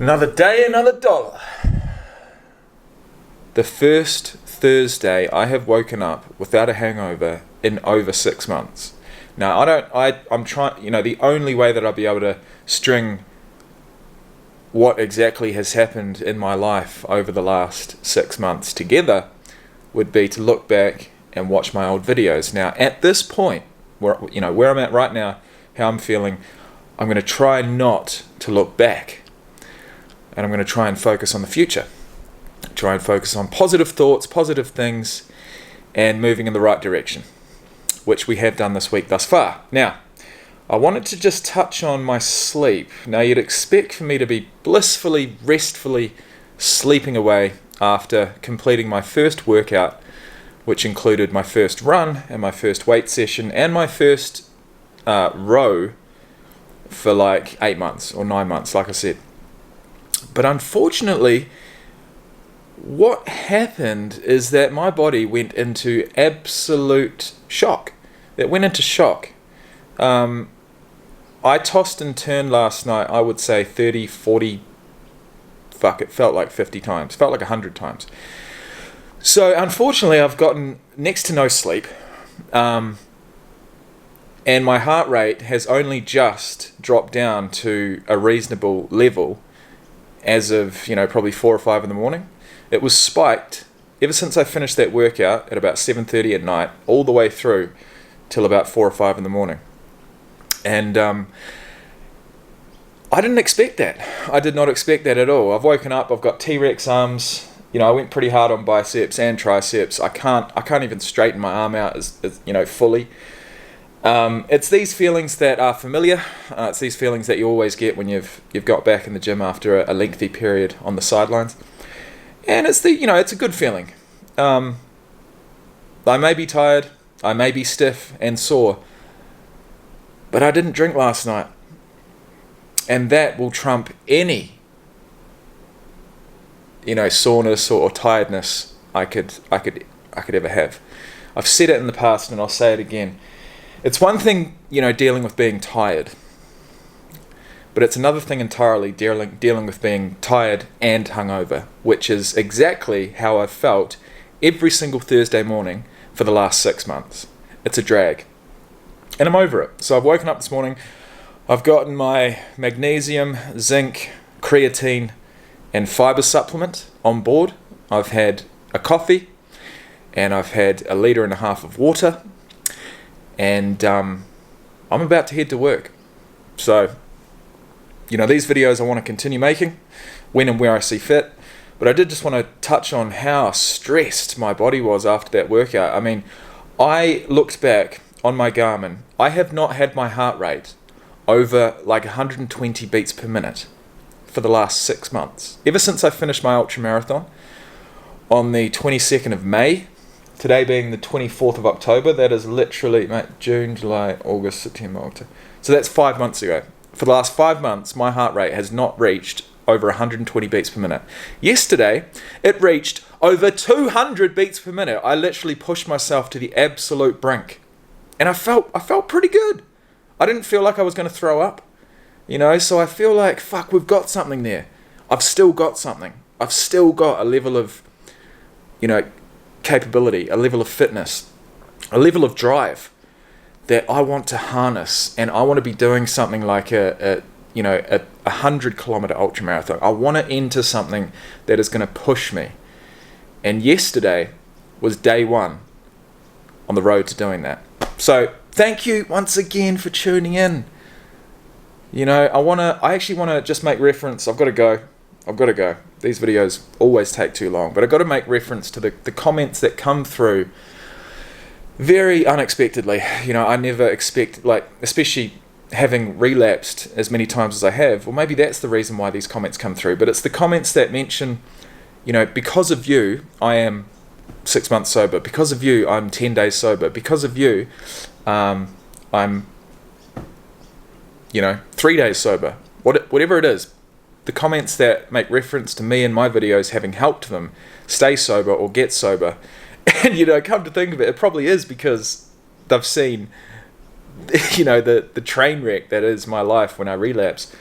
Another day, another dollar. The first Thursday I have woken up without a hangover in over 6 months. Now, I'm trying, the only way that I'll be able to string what exactly has happened in my life over the last 6 months together would be to look back and watch my old videos. Now, at this point, where I'm at right now, how I'm feeling, I'm going to try not to look back. And I'm going to try and focus on the future. Try and focus on positive thoughts, positive things, and moving in the right direction, which we have done this week thus far. Now, I wanted to just touch on my sleep. Now, you'd expect for me to be blissfully, restfully sleeping away after completing my first workout, which included my first run and my first weight session and my first row for like 8 months or 9 months, like I said. But unfortunately, what happened is that my body went into absolute shock. It went into shock. I tossed and turned last night, I would say 30, 40, it felt like 50 times. Felt like 100 times. So unfortunately, I've gotten next to no sleep. And my heart rate has only just dropped down to a reasonable level as of, probably 4 or 5 in the morning. It was spiked ever since I finished that workout at about 7:30 at night, all the way through till about 4 or 5 in the morning. And I didn't expect that. I did not expect that at all. I've woken up, I've got T-Rex arms. I went pretty hard on biceps and triceps. I can't even straighten my arm out as fully. It's these feelings that are familiar. It's these feelings that you always get when you've got back in the gym after a lengthy period on the sidelines, and it's a good feeling. I may be tired, I may be stiff and sore, but I didn't drink last night, and that will trump any soreness or tiredness I could ever have. I've said it in the past, and I'll say it again. It's one thing, dealing with being tired, but it's another thing entirely dealing with being tired and hungover, which is exactly how I've felt every single Thursday morning for the last 6 months. It's a drag, and I'm over it. So I've woken up this morning, I've gotten my magnesium, zinc, creatine, and fiber supplement on board. I've had a coffee, and I've had 1.5 liters of water. And I'm about to head to work. So, these videos I want to continue making when and where I see fit. But I did just want to touch on how stressed my body was after that workout. I mean, I looked back on my Garmin. I have not had my heart rate over like 120 beats per minute for the last 6 months. Ever since I finished my ultra marathon on the 22nd of May. Today being the 24th of October, that is literally, June, July, August, September, October. So that's 5 months ago. For the last 5 months, my heart rate has not reached over 120 beats per minute. Yesterday, it reached over 200 beats per minute. I literally pushed myself to the absolute brink. And I felt pretty good. I didn't feel like I was going to throw up. So I feel like, we've got something there. I've still got something. I've still got a level of, capability, a level of fitness, a level of drive that I want to harness, and I want to be doing something like a 100-kilometer ultra marathon. I want to enter something that is going to push me. And yesterday was day 1 on the road to doing that. So thank you once again for tuning in. I actually want to just make reference. I've got to go. These videos always take too long, but I've got to make reference to the comments that come through very unexpectedly. I never expect, especially having relapsed as many times as I have, or maybe that's the reason why these comments come through, but it's the comments that mention, because of you, I am 6 months sober. Because of you, I'm 10 days sober. Because of you, I'm 3 days sober. Whatever it is. The comments that make reference to me and my videos having helped them stay sober or get sober. And, come to think of it, it probably is because they've seen, the train wreck that is my life when I relapse.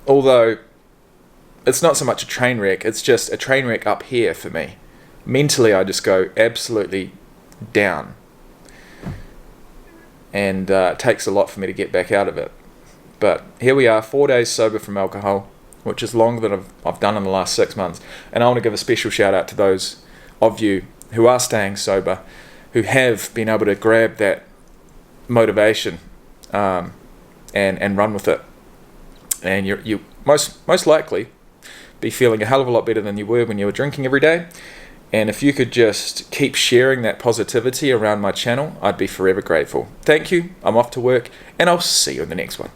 although it's not so much a train wreck, it's just a train wreck up here for me. Mentally, I just go absolutely down. And it takes a lot for me to get back out of it. But here we are, 4 days sober from alcohol, which is longer than I've done in the last 6 months. And I want to give a special shout out to those of you who are staying sober, who have been able to grab that motivation and run with it. And you most likely be feeling a hell of a lot better than you were when you were drinking every day. And if you could just keep sharing that positivity around my channel, I'd be forever grateful. Thank you. I'm off to work, and I'll see you in the next one.